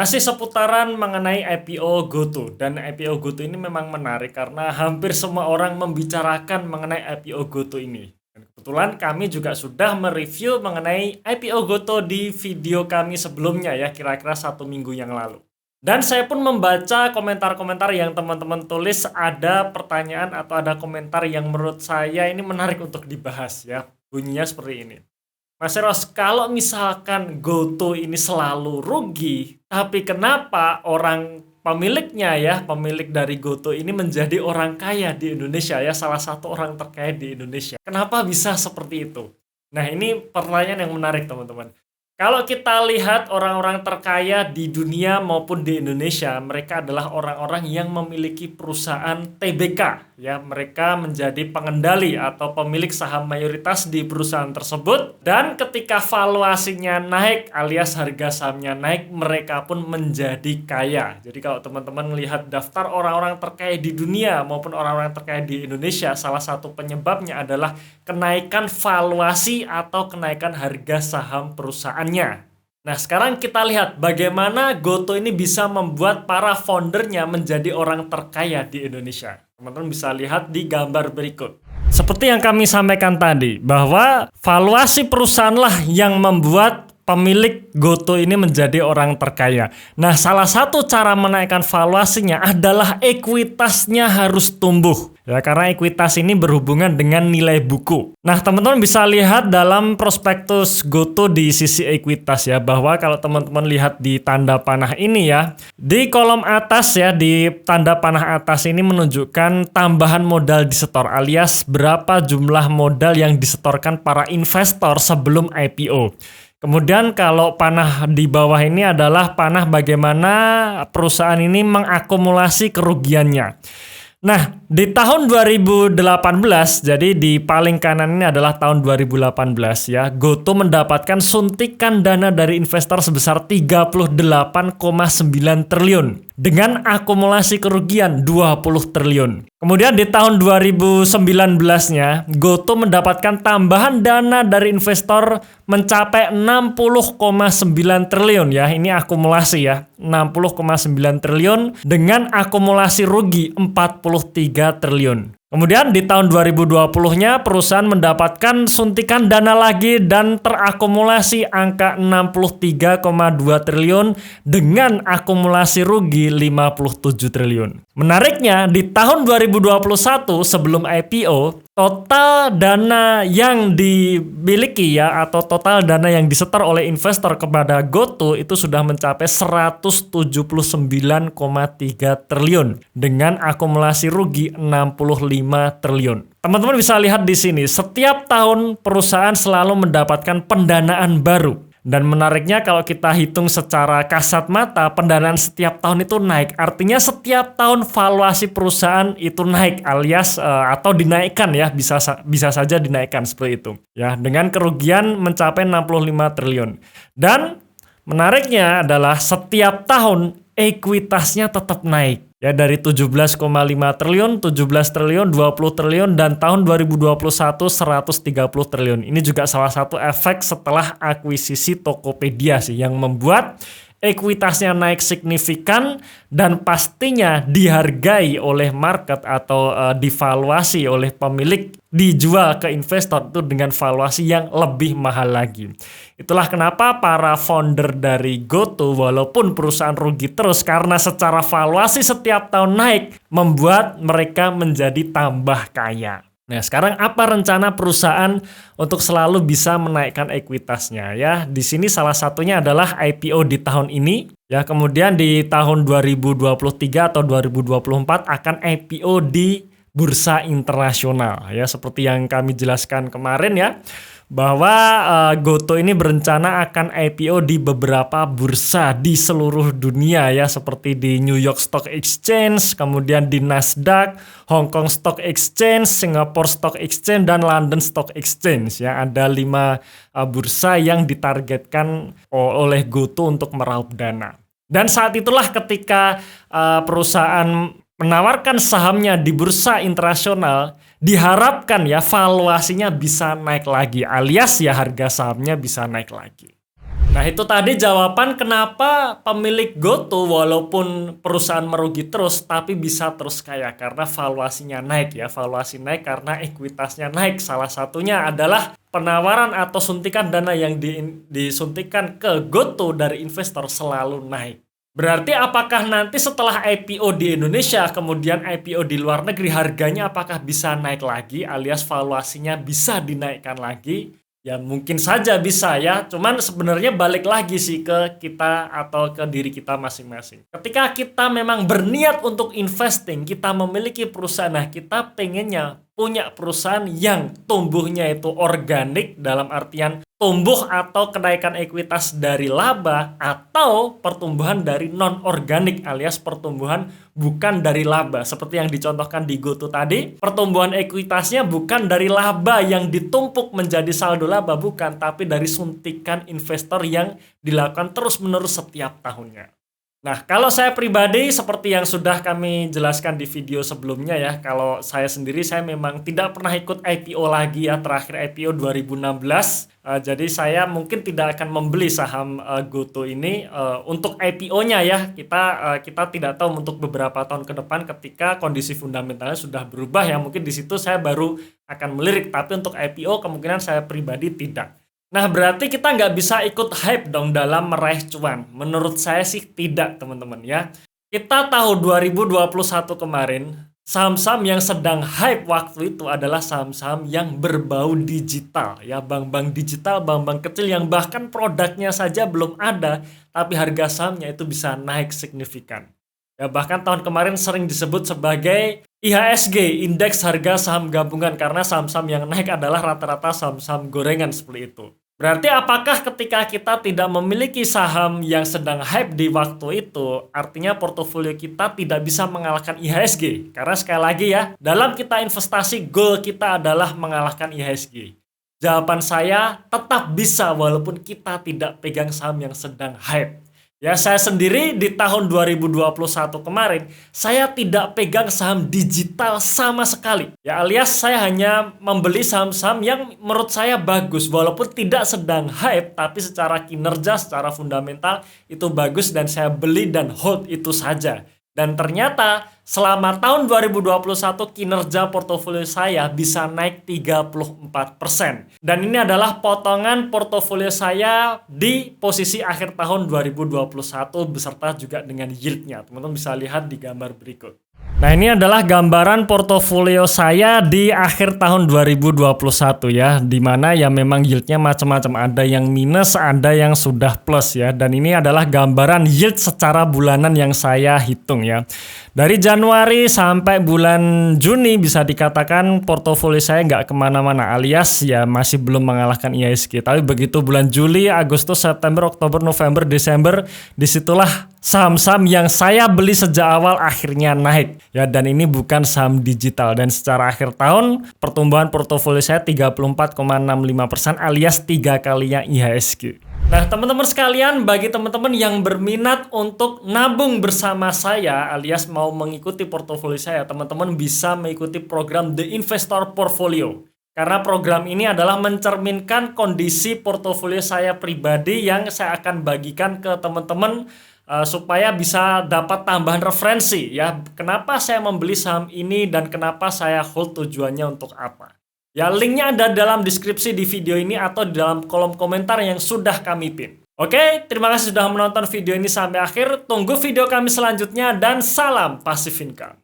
Masih seputaran mengenai IPO GoTo, dan IPO GoTo ini memang menarik karena hampir semua orang membicarakan mengenai IPO GoTo ini. Dan kebetulan kami juga sudah mereview mengenai IPO GoTo di video kami sebelumnya ya, kira-kira 1 minggu yang lalu. Dan saya pun membaca komentar-komentar yang teman-teman tulis, ada pertanyaan atau ada komentar yang menurut saya ini menarik untuk dibahas ya. Bunyinya seperti ini. Mas Eros, kalau misalkan GoTo ini selalu rugi, tapi kenapa orang pemiliknya ya, pemilik dari GoTo ini menjadi orang kaya di Indonesia ya, salah satu orang terkaya di Indonesia. Kenapa bisa seperti itu? Nah, ini pertanyaan yang menarik teman-teman. Kalau kita lihat orang-orang terkaya di dunia maupun di Indonesia, mereka adalah orang-orang yang memiliki perusahaan TBK. Ya, mereka menjadi pengendali atau pemilik saham mayoritas di perusahaan tersebut. Dan ketika valuasinya naik alias harga sahamnya naik, mereka pun menjadi kaya. Jadi kalau teman-teman melihat daftar orang-orang terkaya di dunia maupun orang-orang terkaya di Indonesia, salah satu penyebabnya adalah kenaikan valuasi atau kenaikan harga saham perusahaan. Nah, sekarang kita lihat bagaimana GoTo ini bisa membuat para foundernya menjadi orang terkaya di Indonesia. Teman-teman bisa lihat di gambar berikut. Seperti yang kami sampaikan tadi, bahwa valuasi perusahaanlah yang membuat pemilik GoTo ini menjadi orang terkaya. Nah, salah satu cara menaikkan valuasinya adalah ekuitasnya harus tumbuh. Ya, karena ekuitas ini berhubungan dengan nilai buku. Nah, teman-teman bisa lihat dalam prospektus GoTo di sisi ekuitas ya, bahwa kalau teman-teman lihat di tanda panah ini ya, di kolom atas ya, di tanda panah atas ini menunjukkan tambahan modal disetor alias berapa jumlah modal yang disetorkan para investor sebelum IPO. Kemudian kalau panah di bawah ini adalah panah bagaimana perusahaan ini mengakumulasi kerugiannya. Nah, di tahun 2018, jadi di paling kanan ini adalah tahun 2018 ya, GoTo mendapatkan suntikan dana dari investor sebesar 38,9 triliun dengan akumulasi kerugian 20 triliun. Kemudian di tahun 2019-nya, GoTo mendapatkan tambahan dana dari investor mencapai 60,9 triliun ya. Ini akumulasi ya, 60,9 triliun dengan akumulasi rugi 43 triliun. Kemudian di tahun 2020-nya perusahaan mendapatkan suntikan dana lagi dan terakumulasi angka 63,2 triliun dengan akumulasi rugi 57 triliun. Menariknya di tahun 2021 sebelum IPO, total dana yang dimiliki ya atau total dana yang disetor oleh investor kepada GoTo itu sudah mencapai 179,3 triliun dengan akumulasi rugi 65 triliun. Teman-teman bisa lihat di sini, setiap tahun perusahaan selalu mendapatkan pendanaan baru. Dan menariknya kalau kita hitung secara kasat mata, pendanaan setiap tahun itu naik. Artinya setiap tahun valuasi perusahaan itu naik alias atau dinaikkan ya, bisa saja dinaikkan seperti itu. Ya, dengan kerugian mencapai 65 triliun. Dan menariknya adalah setiap tahun ekuitasnya tetap naik. Ya, dari 17,5 triliun, 17 triliun, 20 triliun, dan tahun 2021 130 triliun. Ini juga salah satu efek setelah akuisisi Tokopedia sih, yang membuat ekuitasnya naik signifikan dan pastinya dihargai oleh market atau divaluasi oleh pemilik, dijual ke investor itu dengan valuasi yang lebih mahal lagi. Itulah kenapa para founder dari GoTo walaupun perusahaan rugi terus karena secara valuasi setiap tahun naik membuat mereka menjadi tambah kaya. Nah, sekarang apa rencana perusahaan untuk selalu bisa menaikkan ekuitasnya ya? Di sini salah satunya adalah IPO di tahun ini ya, kemudian di tahun 2023 atau 2024 akan IPO di bursa internasional ya, seperti yang kami jelaskan kemarin ya, bahwa GoTo ini berencana akan IPO di beberapa bursa di seluruh dunia ya, seperti di New York Stock Exchange, kemudian di Nasdaq, Hong Kong Stock Exchange, Singapore Stock Exchange, dan London Stock Exchange ya. Ada 5 bursa yang ditargetkan oleh GoTo untuk meraup dana. Dan saat itulah ketika perusahaan menawarkan sahamnya di bursa internasional, diharapkan ya valuasinya bisa naik lagi alias ya harga sahamnya bisa naik lagi. Nah, itu tadi jawaban kenapa pemilik GoTo walaupun perusahaan merugi terus tapi bisa terus kaya karena valuasinya naik ya. Valuasi naik karena ekuitasnya naik. Salah satunya adalah penawaran atau suntikan dana yang disuntikan ke GoTo dari investor selalu naik. Berarti apakah nanti setelah IPO di Indonesia kemudian IPO di luar negeri harganya apakah bisa naik lagi alias valuasinya bisa dinaikkan lagi? Ya mungkin saja bisa ya, cuman sebenarnya balik lagi sih ke kita atau ke diri kita masing-masing. Ketika kita memang berniat untuk investing, kita memiliki perusahaan, nah kita pengennya punya perusahaan yang tumbuhnya itu organik dalam artian tumbuh atau kenaikan ekuitas dari laba atau pertumbuhan dari non-organik alias pertumbuhan bukan dari laba. Seperti yang dicontohkan di GoTo tadi, pertumbuhan ekuitasnya bukan dari laba yang ditumpuk menjadi saldo laba, bukan, tapi dari suntikan investor yang dilakukan terus-menerus setiap tahunnya. Nah, kalau saya pribadi seperti yang sudah kami jelaskan di video sebelumnya ya, kalau saya sendiri saya memang tidak pernah ikut IPO lagi ya, terakhir IPO 2016. Jadi saya mungkin tidak akan membeli saham GoTo ini untuk IPO-nya ya. Kita tidak tahu untuk beberapa tahun ke depan ketika kondisi fundamentalnya sudah berubah ya, mungkin di situ saya baru akan melirik, tapi untuk IPO kemungkinan saya pribadi tidak. Nah, berarti kita nggak bisa ikut hype dong dalam meraih cuan. Menurut saya sih tidak, teman-teman ya. Kita tahu 2021 kemarin, saham-saham yang sedang hype waktu itu adalah saham-saham yang berbau digital. Ya, bank-bank digital, bank-bank kecil yang bahkan produknya saja belum ada, tapi harga sahamnya itu bisa naik signifikan. Ya, bahkan tahun kemarin sering disebut sebagai IHSG, indeks harga saham gabungan, karena saham-saham yang naik adalah rata-rata saham-saham gorengan seperti itu. Berarti apakah ketika kita tidak memiliki saham yang sedang hype di waktu itu, artinya portofolio kita tidak bisa mengalahkan IHSG? Karena sekali lagi ya, dalam kita investasi, goal kita adalah mengalahkan IHSG. Jawaban saya tetap bisa walaupun kita tidak pegang saham yang sedang hype. Ya, saya sendiri di tahun 2021 kemarin, saya tidak pegang saham digital sama sekali. Ya, alias saya hanya membeli saham-saham yang menurut saya bagus. Walaupun tidak sedang hype, tapi secara kinerja, secara fundamental itu bagus dan saya beli dan hold itu saja. Dan ternyata selama tahun 2021 kinerja portofolio saya bisa naik 34%. Dan ini adalah potongan portofolio saya di posisi akhir tahun 2021 beserta juga dengan yieldnya. Teman-teman bisa lihat di gambar berikut. Nah, ini adalah gambaran portofolio saya di akhir tahun 2021 ya, dimana ya memang yieldnya macam-macam, ada yang minus, ada yang sudah plus ya, dan ini adalah gambaran yield secara bulanan yang saya hitung ya. Dari Januari sampai bulan Juni bisa dikatakan portofolio saya nggak kemana-mana, alias ya masih belum mengalahkan IHSG. Tapi begitu bulan Juli, Agustus, September, Oktober, November, Desember, disitulah saham-saham yang saya beli sejak awal akhirnya naik. Ya, dan ini bukan saham digital. Dan secara akhir tahun, pertumbuhan portofolio saya 34,65% alias 3 kalinya IHSG. Nah, teman-teman sekalian, bagi teman-teman yang berminat untuk nabung bersama saya alias mau mengikuti portofolio saya, teman-teman bisa mengikuti program The Investor Portfolio. Karena program ini adalah mencerminkan kondisi portofolio saya pribadi yang saya akan bagikan ke teman-teman supaya bisa dapat tambahan referensi ya. Kenapa saya membeli saham ini dan kenapa saya hold, tujuannya untuk apa. Ya, linknya ada dalam deskripsi di video ini atau di dalam kolom komentar yang sudah kami pin. Oke, terima kasih sudah menonton video ini sampai akhir. Tunggu video kami selanjutnya dan salam Passive Income.